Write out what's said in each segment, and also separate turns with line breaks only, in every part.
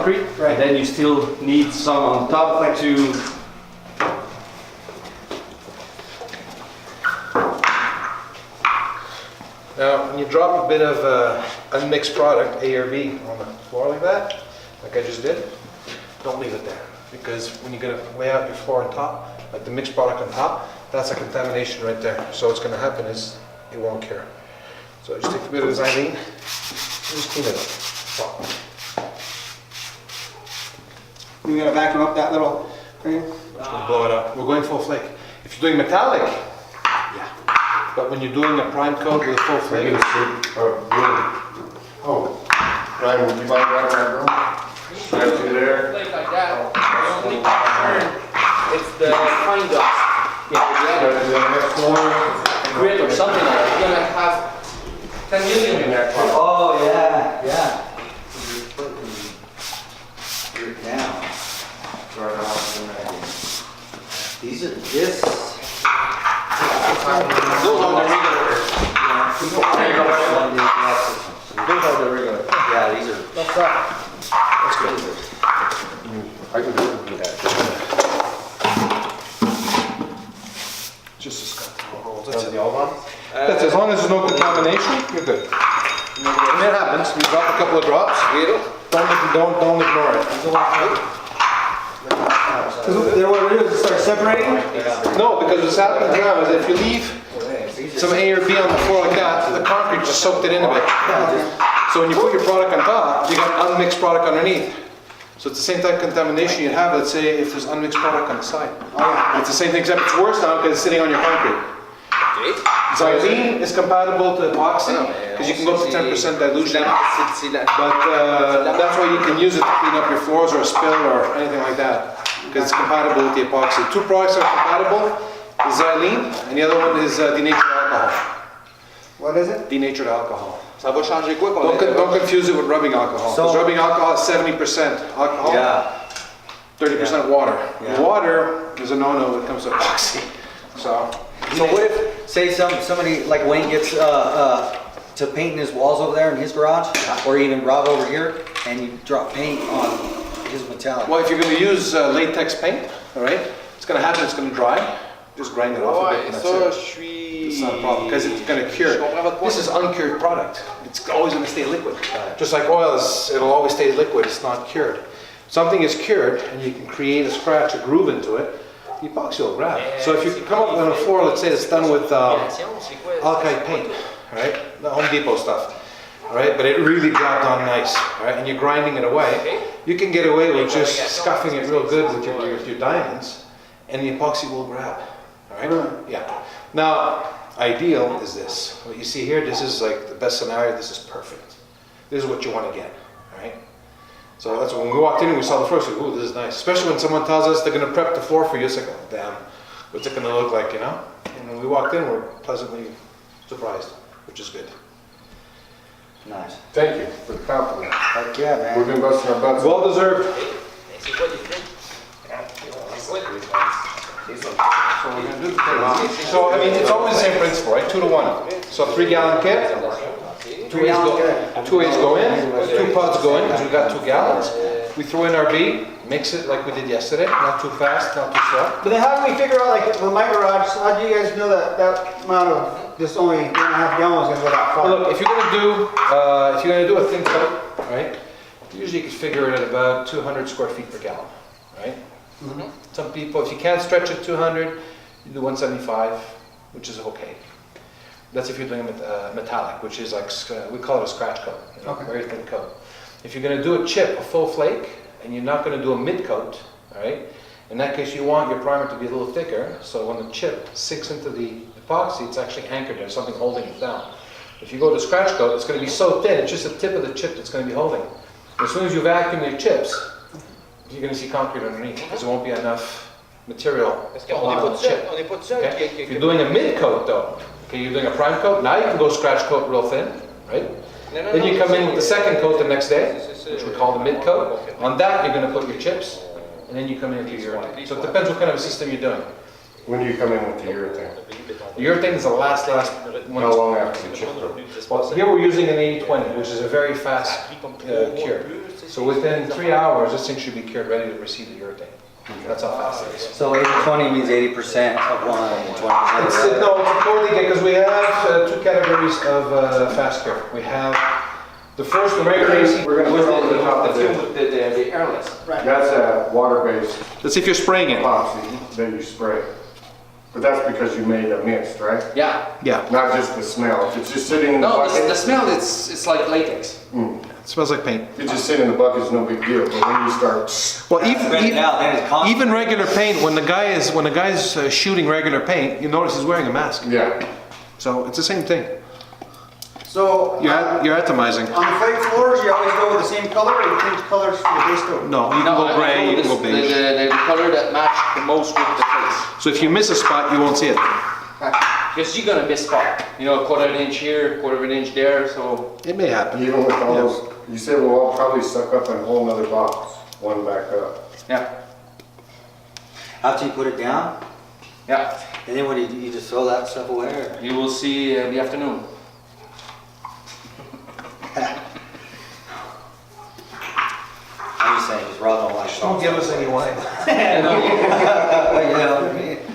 concrete,
Right.
and then you still need some on top to.
Now, when you drop a bit of unmixed product, A or B, on the floor like that, like I just did, don't leave it there. Because when you're gonna lay out your floor on top, like the mixed product on top, that's a contamination right there. So what's gonna happen is it won't cure. So just take a bit of this Xylene and just clean it up.
You gotta vacuum up that little thing.
Just gonna blow it up. We're going full flake. If you're doing metallic, yeah. But when you're doing a prime coat with a full flake,
Oh, Ryan, would you mind grabbing that room? Right through there.
Like that. The only concern, it's the fine dust. Grit or something like that. You're gonna have 10 million in there.
Oh, yeah, yeah. Now, these are this.
those are the regular. Those are the regular.
Yeah, these are.
That's good.
I can do that.
Just a scut through holes.
That's
That's
the
it.
old one?
That's it. As long as there's no contamination, you're good. And that happens. You drop a couple of drops. Don't ignore it.
Then what we do is start separating?
No, because what's happening now is if you leave some A or B on the floor like that, the concrete just soaked it in a bit. So when you put your product on top, you got unmixed product underneath. So it's the same type of contamination you'd have, let's say, if there's unmixed product on the side. It's the same thing, except it's worse now because it's sitting on your concrete. Xylene is compatible to epoxy, because you can go up to 10% dilution. But that's why you can use it to clean up your floors or a spill or anything like that, because it's compatible with the epoxy. Two products are compatible, the Xylene, and the other one is denatured alcohol.
What is it?
Denatured alcohol.
Ça va changer quoi qu'on
Don't confuse it with rubbing alcohol, because rubbing alcohol is 70% alcohol,
Yeah.
30% water.
Yeah.
Water is a no-no when it comes to epoxy. So
what if, say somebody, like Wayne gets to painting his walls over there in his garage, or even Rob over here, and you drop paint on his metallic?
well, if you're going to use latex paint, all right, it's going to happen, it's going to dry. Just grind it off a bit and that's it. It's not a problem, because it's going to cure. This is uncured product. It's always going to stay liquid. Just like oil, it'll always stay liquid, it's not cured. Something is cured, and you can create a scratch, a groove into it, the epoxy will grab. So if you come up on a floor, let's say it's done with alkyd paint, right? The Home Depot stuff. All right, but it really grabbed on nice, all right? And you're grinding it away. You can get away with just scuffing it real good with your diamonds, and the epoxy will grab. All right? Yeah. Now, ideal is this. What you see here, this is like the best scenario. This is perfect. This is what you want to get. All right. So that's when we walked in and we saw the first. Ooh, this is nice. Especially when someone tells us they're going to prep the floor for you. It's like, oh, damn, what's it going to look like, you know? And when we walked in, we're pleasantly surprised, which is good.
Nice.
Thank you for the compliment.
Heck yeah, man.
We've been busting our butts.
Well deserved.
C'est quoi les trucs?
So, I mean, it's always the same principle, right? 2 to 1. So 3-gallon kit. 2 ways go in, 2 pods go in, because we got 2 gallons. We throw in our B, mix it like we did yesterday, not too fast, not too slow.
But then how do we figure out, like, with my garage, how do you guys know that amount of this only 1.5 gallons is going to go that far?
Well, look, if you're gonna do a thin coat, right? Usually you can figure it at about 200 square feet per gallon, right? Some people, if you can't stretch it 200, you do 175, which is okay. That's if you're doing a metallic, which is like, we call it a scratch coat, you know, very thin coat. If you're going to do a chip, a full flake, and you're not going to do a mid coat, all right? In that case, you want your primer to be a little thicker, so when the chip sinks into the epoxy, it's actually anchored there, something holding it down. If you go to scratch coat, it's going to be so thin, it's just the tip of the chip that's going to be holding. As soon as you vacuum your chips, you're going to see concrete underneath, because there won't be enough material on the chip. Okay? If you're doing a mid coat though, okay, you're doing a prime coat, now you can go scratch coat real thin, right? Then you come in with the second coat the next day, which we call the mid coat. On that, you're going to put your chips, and then you come in with your urethane. So it depends what kind of a system you're doing.
When do you come in with the urethane?
The urethane is the last one.
How long after the chip though?
Well, here we're using an 80-20, which is a very fast cure. So within 3 hours, this thing should be cured, ready to receive the urethane. That's how fast it is.
So 80-20 means 80% of one and 20% of
It's,
the other.
no, it's totally because we have two categories of fast cure. We have the first, the regular AC.
We're gonna put over the top of this.
The airless.
That's a water-based
That's if you're spraying it.
epoxy that you spray. But that's because you made a mist, right?
Yeah.
Yeah,
Not just the smell. If it's just sitting in the
No, the
bucket,
smell, it's like latex.
it smells like paint.
if it's just sitting in the bucket, it's no big deal. But when you start,
Well,
Right now, then it's constant.
even regular paint, when the guy's shooting regular paint, you notice he's wearing a mask.
yeah.
So it's the same thing.
So,
You're atomizing.
on the flake floors, you always go with the same color, or you change colors for the base coat?
No, you can go gray, you can go beige.
The color that match the most with the face.
So if you miss a spot, you won't see it.
Because you're gonna miss spot. You know, a quarter of an inch here, quarter of an inch there, so.
It may happen.
Even with all
Yeah.
those, you said, well, I'll probably suck up a whole nother box, one back up.
Yeah.
After you put it down,
Yeah.
and then what do you just throw that stuff away? Or?
You will see in the afternoon.
I'm just saying, just Rob don't like salt.
us any wine.
And,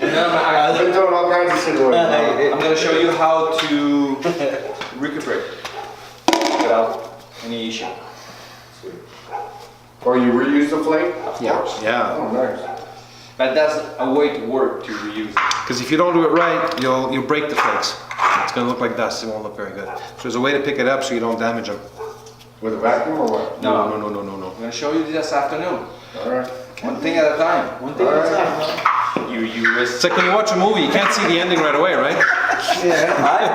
I've been doing all kinds of shit with it.
I'm gonna show you how to recuperate without any issue.
Or you reuse the flake?
Yeah.
Oh, nice.
But that's a way to work to reuse it.
Because if you don't do it right, you'll break the flakes. It's gonna look like dust. It won't look very good. So there's a way to pick it up so you don't damage them.
With a vacuum or what?
No.
I'm gonna show you this afternoon.
All right.
One thing at a time.
One thing at a time.
You risk.
It's like when you watch a movie, you can't see the ending right away, right?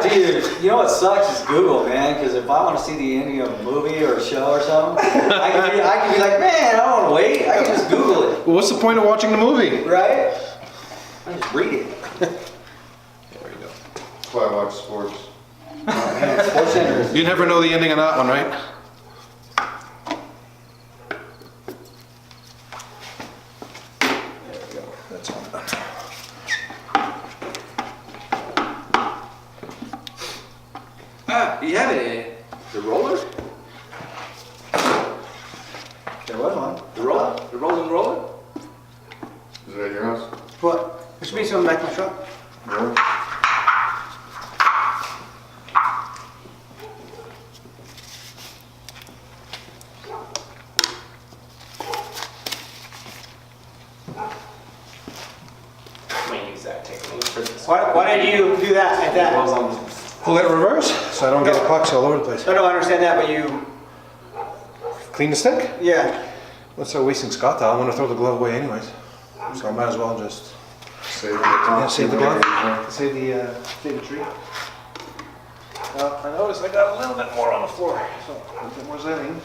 Dude, you know what sucks is Google, man, because if I want to see the ending of a movie or a show or something, I can be like, man, I don't want to wait. I can just Google it,
Well, what's the point of watching the movie?
right? I just read it.
There you go.
That's why I watch sports.
Sports Center is
You never know the ending of that one, right? There we go. That's all done.
You have the roller?
There was one.
The rolling roller?
Is that your house?
What? There should be some back in my truck.
No?
Why did you do that at that?
Pull it reverse so I don't get epoxy all over the place.
I don't understand that, but you,
Clean the stick?
yeah.
What's wasting Scott towel? I'm gonna throw the glove away anyways. So I might as well just
Save the
save the glove. Save the tree. I noticed I got a little bit more on the floor, so a bit more zinning.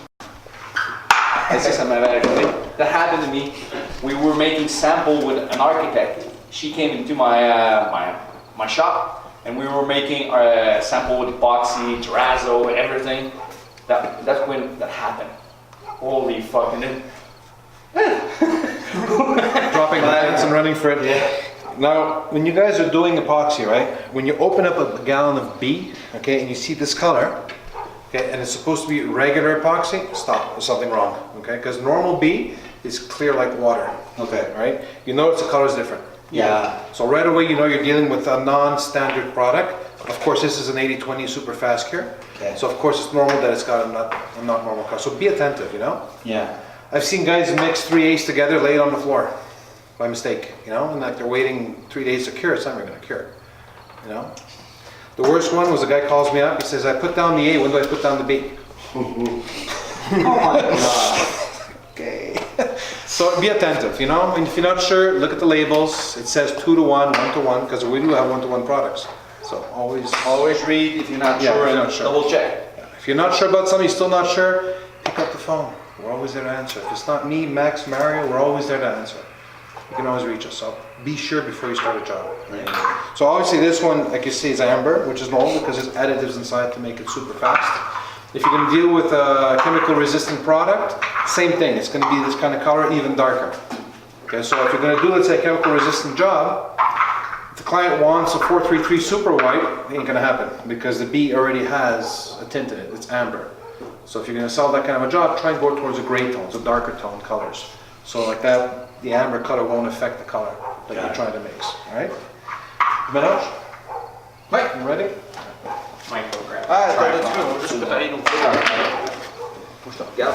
This is that happened to me. We were making sample with an architect. She came into my shop, and we were making a sample with epoxy, terrazzo, everything. That's when that happened. Holy fucking!
Dropping lines and running for it.
Yeah.
Now, when you guys are doing epoxy, right? When you open up a gallon of B, okay, and you see this color, okay, and it's supposed to be regular epoxy, stop. There's something wrong, okay? Because normal B is clear like water.
Okay.
Right? You notice the color is different.
Yeah.
So right away you know you're dealing with a non-standard product. Of course this is an 80-20 super fast cure.
Okay.
So of course it's normal that it's got a not normal color. So be attentive, you know?
Yeah.
I've seen guys mix 3 A's together, lay it on the floor by mistake, you know? And like they're waiting 3 days to cure, it's never gonna cure, you know? The worst one was a guy calls me up, he says, I put down the A, when do I put down the B?
Oh my God.
Okay. So be attentive, you know? And if you're not sure, look at the labels. It says 2 to 1, 1 to 1, because we do have 1 to 1 products. So always
read if you're not
Yeah,
sure
if you're
and
not sure.
double check.
If you're not sure about something, you're still not sure, pick up the phone. We're always there to answer. If it's not me, Max, Mario, we're always there to answer. You can always reach us. So be sure before you start a job. So obviously this one, like you see, is amber, which is normal because there's additives inside to make it super fast. If you're going to deal with a chemical resistant product, same thing. It's going to be this kind of color, even darker. Okay, so if you're going to do, let's say, a chemical resistant job, if the client wants a 433 super white, it ain't going to happen because the B already has a tint in it. It's amber. So if you're going to sell that kind of a job, try and go towards the gray tones, the darker tone colors. So like that, the amber color won't affect the color that you're trying to mix. All right? Mélange? Right, you ready?
Microgram.
Let's go.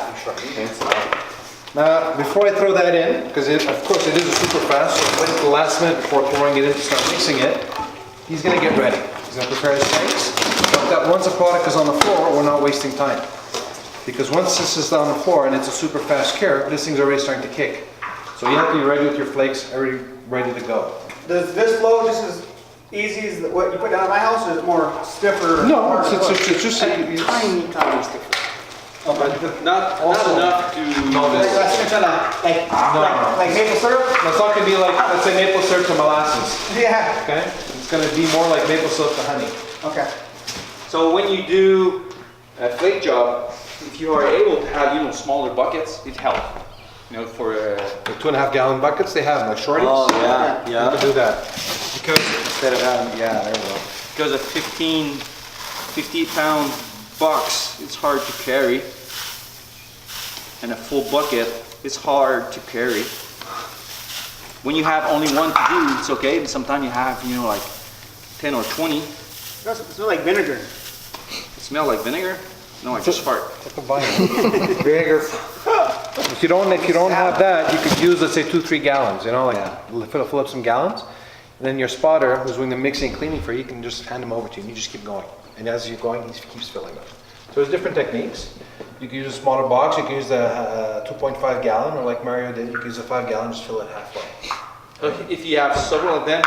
Now, before I throw that in, because of course it is a super fast, so wait until the last minute before throwing it in to start mixing it, he's going to get ready. He's going to prepare his flakes. But that once the product is on the floor, we're not wasting time. Because once this is on the floor and it's a super fast cure, this thing's already starting to kick. So you have to be ready with your flakes, already ready to go.
Does this flow just as easy as what you put down at my house, or is it more stiffer?
No, it's just
tiny stiffer.
Not enough to.
Like maple syrup?
It's not going to be like, let's say, maple syrup to molasses.
Yeah.
Okay? It's going to be more like maple syrup to honey.
Okay.
So when you do a flake job, if you are able to have smaller buckets, it helps. For
The 2.5 gallon buckets they have, like shorties.
Oh, yeah,
You
yeah.
can do that. Because
Instead of having, yeah, there we go.
because a 50-pound box, it's hard to carry, and a full bucket is hard to carry. When you have only one to do, it's okay. But sometimes you have, like 10 or 20.
It smells like vinegar.
It smells like vinegar. No, I just fart.
Vinegar. If you don't have that, you could use, let's say, 2-3 gallons. Fill up some gallons, and then your spotter, who's doing the mixing and cleaning for you, can just hand them over to you, and you just keep going. And as you're going, he keeps filling them. So there's different techniques. You can use a smaller box. You can use the 2.5 gallon, or like Mario did, you can use a 5 gallon, just fill it halfway.
If you have several of them,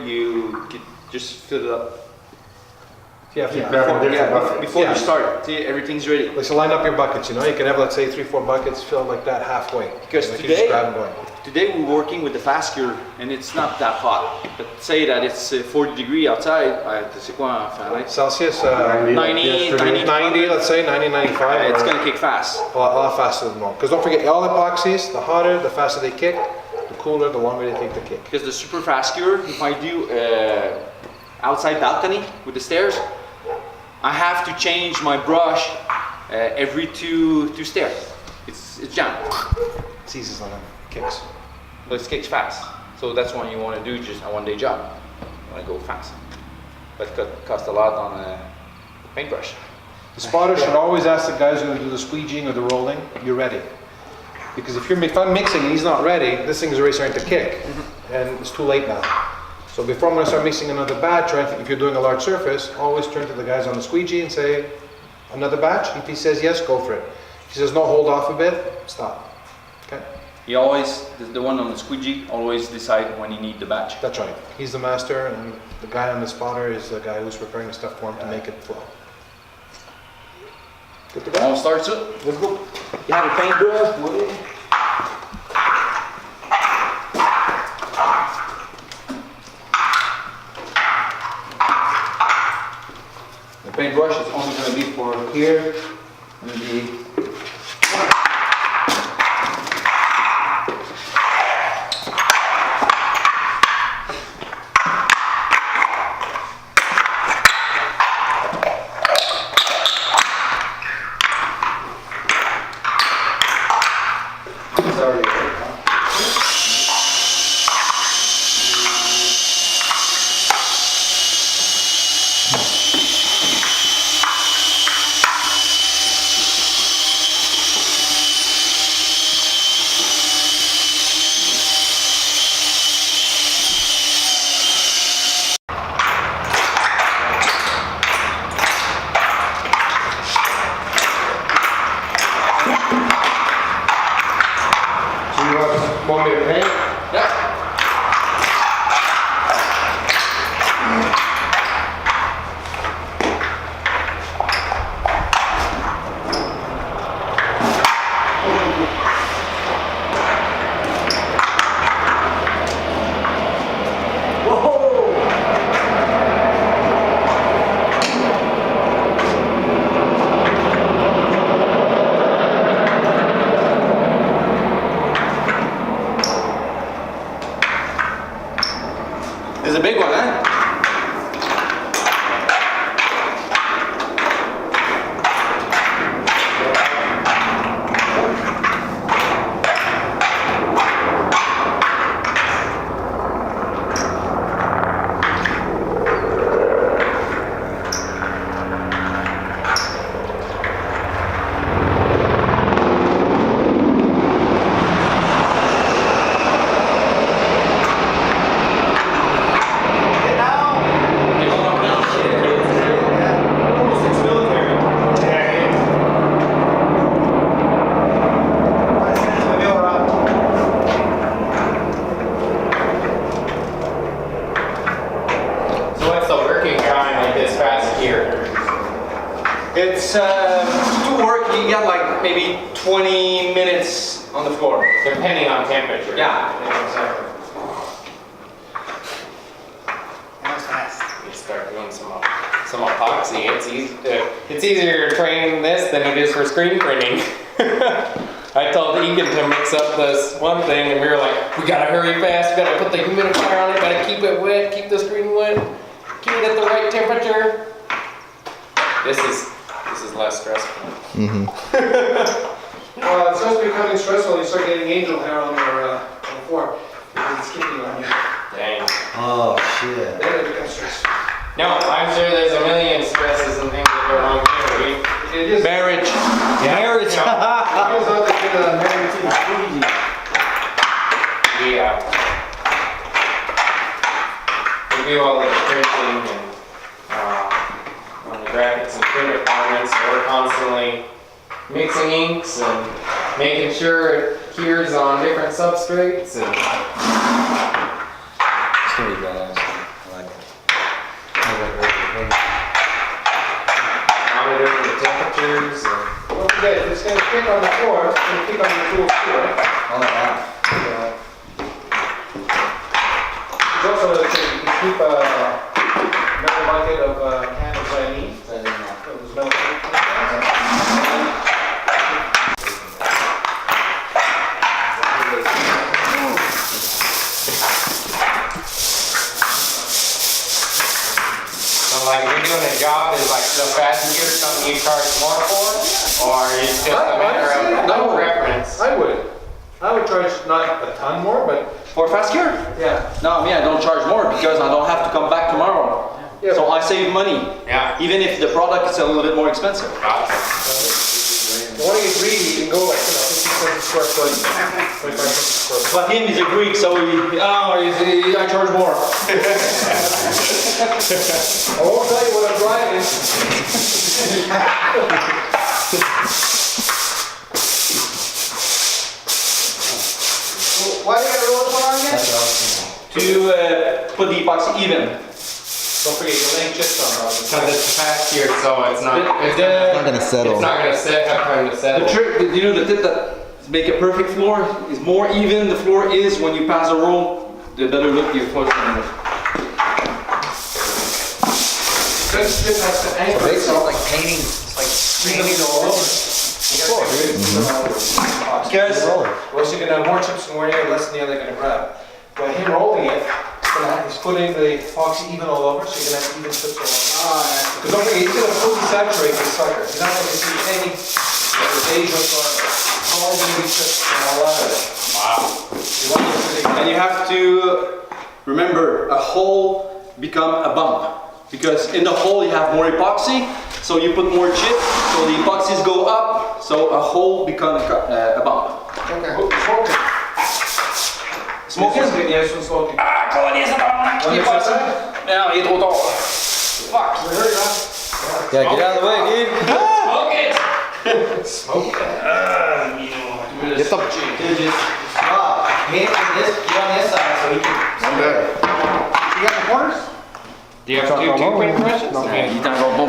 you could just fill it up.
Yeah,
Before
Yeah.
you start, see, everything's ready.
Like, so line up your buckets. You can have, let's say, 3-4 buckets filled like that halfway.
Because
Like, you just
today-
grab and go.
Today we're working with the fast cure, and it's not that hot. But say that it's 40 degrees outside, c'est quoi en Fahrenheit?
Celsius,
90,
90, let's say, 90, 95.
It's
or
gonna kick fast.
a lot faster than normal. Because don't forget, all epoxies, the hotter, the faster they kick, the cooler, the longer they take to kick.
Because the super fast cure, if I do outside balcony with the stairs, I have to change my brush every two stairs. It's jammed.
It seizes on them, kicks.
But it kicks fast. So that's what you want to do, just a one-day job. You want to go fast. But it costs a lot on a paintbrush.
The spotter should always ask the guys who are going to do the squeegeeing or the rolling, you're ready. Because if I'm mixing and he's not ready, this thing is already starting to kick. And it's too late now. So before I'm going to start mixing another batch, or if you're doing a large surface, always turn to the guys on the squeegee and say, another batch? If he says yes, go for it. If he says no, hold off a bit, stop. Okay?
He always, the one on the squeegee, always decide when you need the batch.
That's right. He's the master, and the guy on the spotter is the guy who's preparing the stuff for him to make it flow. Good to go?
All starts up. Let's go. You have a paintbrush, would it? The paintbrush is only going to be for here. Maybe. It's to work. You got like maybe 20 minutes on the floor.
Depending on temperature.
Yeah.
Exactly.
That's fast.
You start doing some epoxy. It's easier to train this than it is for screen printing. I told Egan to mix up this one thing, and we were like, we gotta hurry fast. We gotta put the humidifier on it. Gotta keep it wet. Keep the screen wet. Keep it at the right temperature. This is less stressful.
Well, it starts becoming stressful when you start getting angel hair on your floor. It's skipping on you.
Dang.
Oh, shit.
Then it becomes stressful.
No, I'm sure there's a million stresses and things that go wrong here.
It is.
Marriage.
Marriage.
It feels like they've been married to you.
We do all the printing and on the graphics and print requirements, so we're constantly mixing inks and making sure it cures on different substrates. And
It's gonna be badass. I like it.
monitoring the temperatures. And
Don't forget, if it's going to kick on the floor, it's going to kick on your tools too, right?
Oh, yeah.
There's also another thing, you can keep a metal bucket of candles I need. Those metal
so like if you're doing a job, is like the fast gear something you charge more for? Or is it just a matter of preference?
I would charge not a ton more, but
For fast gear?
yeah.
No, me, I don't charge more because I don't have to come back tomorrow.
Yeah.
So I save money,
Yeah.
even if the product is a little bit more expensive.
If you want to get greedy, you can go like 50 cents a square foot, 25 cents a square foot.
But him, he's a Greek, so I charge more.
I won't tell you what I'm driving.
Why do you gotta roll this one on again?
That's what I was thinking.
To put the epoxy even.
Don't forget, you're laying chips on top.
Because it's fast gear, so it's not
gonna settle.
It's not gonna have time to settle.
The trick, you know, the tip that make a perfect floor is more even the floor is when you pass a roll, the better look your floor is gonna look.
This chip has to anchor
Basically,
itself.
it's like painting, it's like painting all over.
Because
Or else you're gonna have more chips in one area, less in the other, gonna grab. By him rolling it, he's putting the epoxy even all over, so you're gonna have even chips all over. Because don't forget, he's gonna fully saturate this sucker. You're not gonna see any beige whatsoever. All gonna be chips and all out of it.
Wow.
You want it to be-
and you have to remember a hole become a bump. Because in the hole you have more epoxy, so you put more chip, so the epoxies go up, so a hole becomes a bump.
Okay. Smoking.
Smoking?
Yeah, this one's smoking.
Ah, kom igen, sätt av
On your
den!
side?
Ja, jag tror inte. Fuck!
We heard that.
Yeah, get out of the way, dude.
Smoke it!
Smoke.
Get the. Ah, get on this side so he can.
I'm dead.
You got the corners?
Do you have to do two print impressions?
Il est encore bon.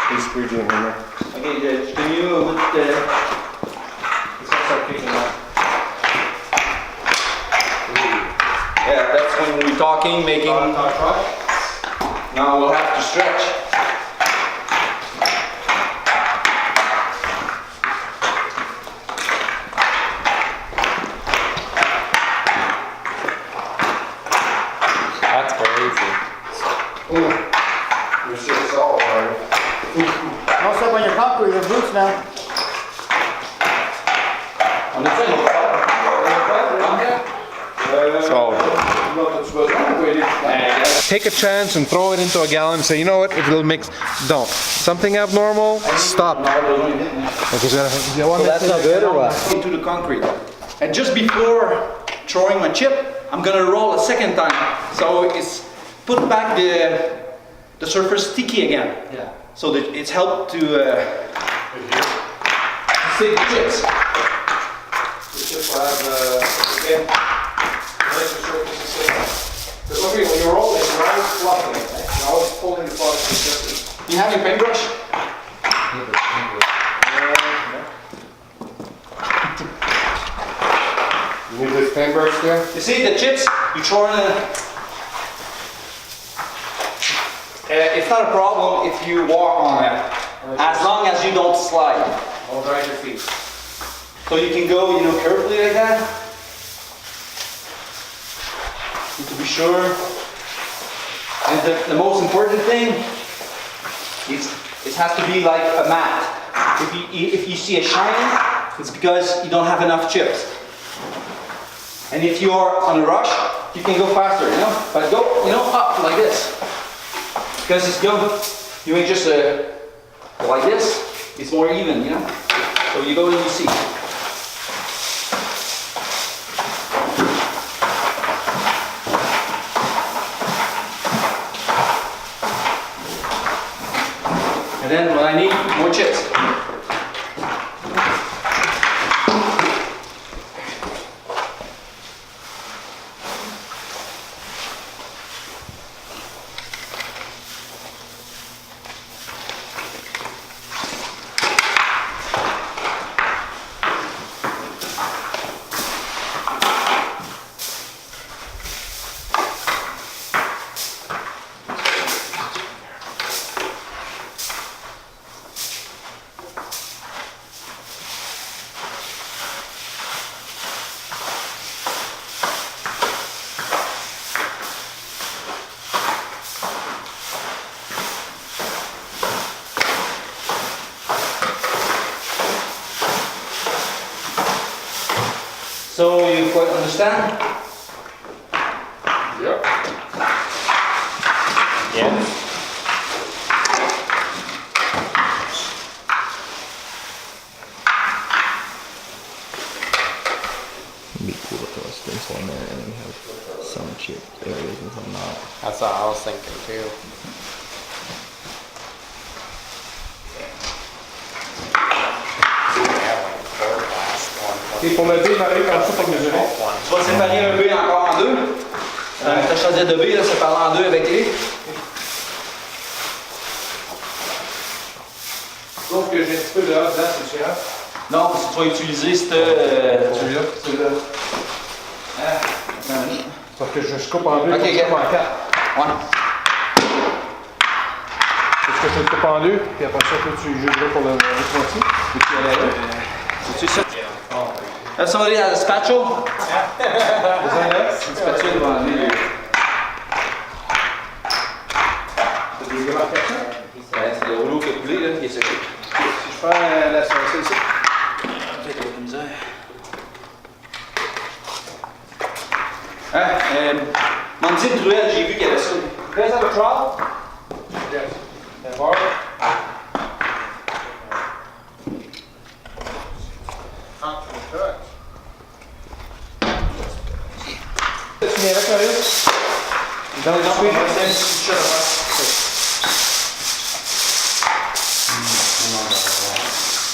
Please screw you in there.
Okay, can you with the...
It's gonna start kicking off.
Yeah, that's when we're talking, making... Now we'll have to stretch.
That's crazy.
Your shit's all hard.
Don't step on your concrete, your boots now.
On the thing.
Take a chance and throw it into a gallon and say, you know what, if it'll mix, don't. Something abnormal, stop. Because
So that's not good or what?
Into the concrete. And just before throwing my chip, I'm gonna roll a second time. So it's put back the surface sticky again.
Yeah.
So that it's helped to save the chips.
The chip will have, again, nicer surface. Look, when you're rolling, you're always fluffing it. Right? You're always pulling the product to the
You have your paintbrush?
You need this paintbrush there?
You see the chips? You throw in it's not a problem if you walk on it, as long as you don't slide.
I'll drag your feet.
So you can go, you know, carefully like that. And to be sure. And the most important thing is it has to be like a mat. If you see a shining, it's because you don't have enough chips. And if you are on a rush, you can go faster, you know? But go, you know, up like this. Because it's good. You make just like this, it's more even, you know? So you go and you see. And then when I need more chips. So you quite understand?
Yep.
Yeah.
It'd be cool to throw a stencil in there and then have some chip areas and some not.
That's what I was thinking too.
Et pour le B, Marie, quand ça, pour mesurer.
Tu vas séparer un B encore en deux. Ta chaudière de B, là, sépare en deux avec les.
Sauf que j'ai un petit peu de hot dedans, c'est différent.
Non, parce que tu vas utiliser celui-là.
Parce que je coupe en deux,
Ok,
je coupe en quatre.
Ouais.
Parce que je le coupe en deux, puis après ça, toi, tu jugeras pour le moitié. Et puis à la
C'est ça. Have somebody has a spatula? Une spatule devant lui. Ouais, c'est le rouleau qui a coulé, là, qui est séché.
Si je prends la sauce ici.
Peut-être qu'il y a de misère. Hein, Mandine Truel, j'ai vu qu'il y avait ça. You guys have a trowel?
Yes. And bar. Tu viens avec, Mario?
Dans les entrées, je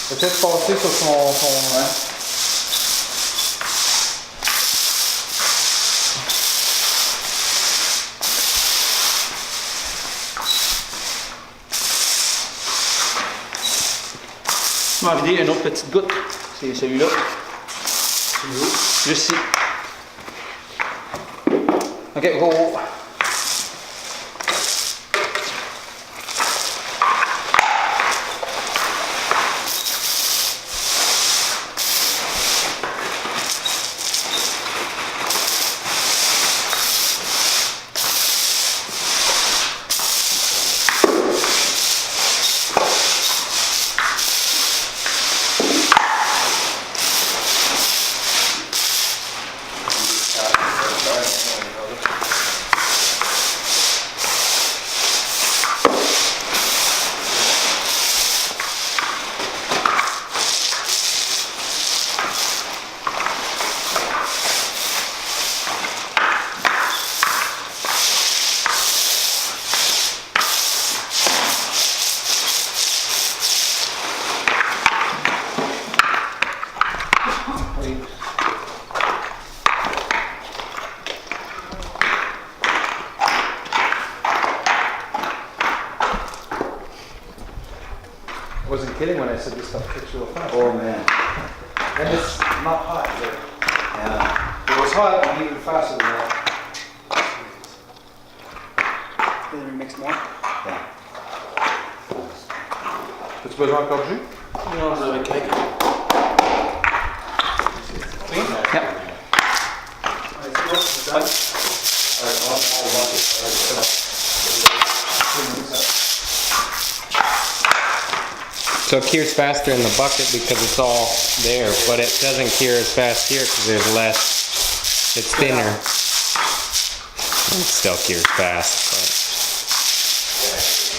Peut-être passer sur son...
Tu m'as vidé une autre petite goutte. C'est celui-là. Juste ici. Ok, go.
kidding when I said this stuff kicks real fast.
Oh, man.
And it's not hot. But
Yeah.
if it was hot, it'd be even faster than that.
Then we mix more.
Yeah.
As-tu besoin encore de jus?
Non, je vais craquer.
So it cures faster in the bucket because it's all there, but it doesn't cure as fast here because there's less, it's thinner. It still cures fast,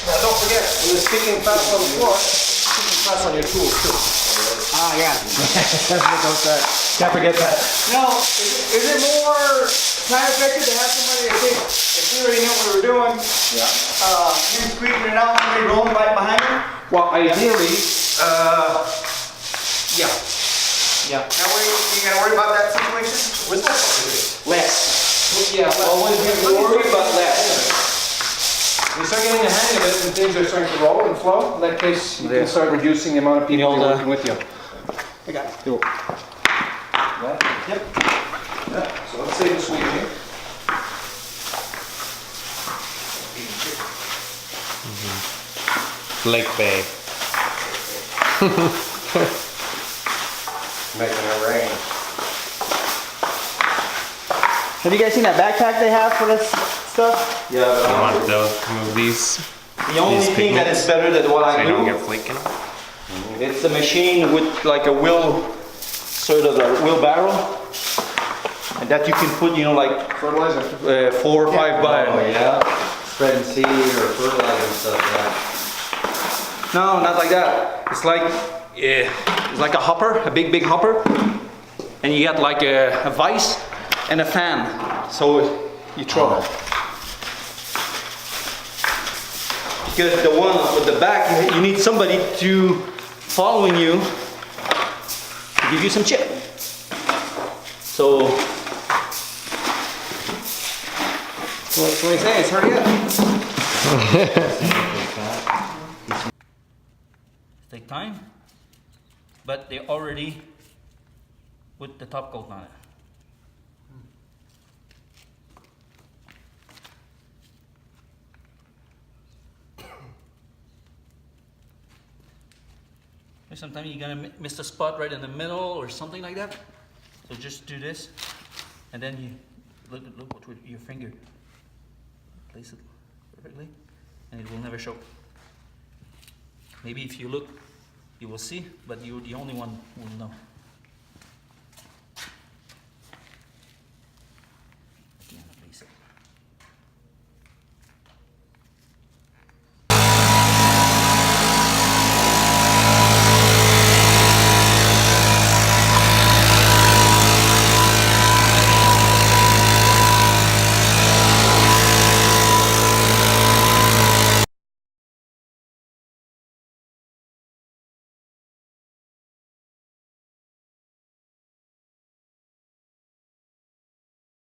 Now don't forget, when it's kicking fast on the floor, it's kicking fast on your tools too.
Ah, yeah.
Can't forget that.
Now, is it more time effective to have somebody that if we already know what we were doing, him squeezing it out, somebody rolling right behind him?
Well, ideally, yeah.
That way, you gotta worry about that situation?
What's that?
Less.
Yeah, well, when
Don't worry about less.
you start getting the hang of it and things are starting to roll and flow, in that case, you can start reducing the amount of people
The old,
working with you.
I got it.
Yep. Yeah, so let's save the sweet here.
Lake Bay.
Making it rain.
Have you guys seen that backpack they have for this stuff?
Yeah, but
I want those movies.
the only
These
thing that is
pigments,
better than what
so
I
you don't
do,
get flaking.
it's a machine with like a wheel, sort of a wheelbarrow, and that you can put, you know, like
Fertilizer.
4 or 5
Oh,
by.
yeah. Spreading seed or fertilizer and stuff, yeah.
No, not like that. It's like a hopper, a big hopper, and you got like a vise and a fan. So you throw. Because the one with the back, you need somebody to following you to give you some chip. So what do you say? It's hurry up. Take time, but they already put the top coat on it. Sometimes you're gonna miss the spot right in the middle or something like that. So just do this, and then you look with your finger. Place it perfectly, and it will never show. Maybe if you look, you will see, but you're the only one who will know.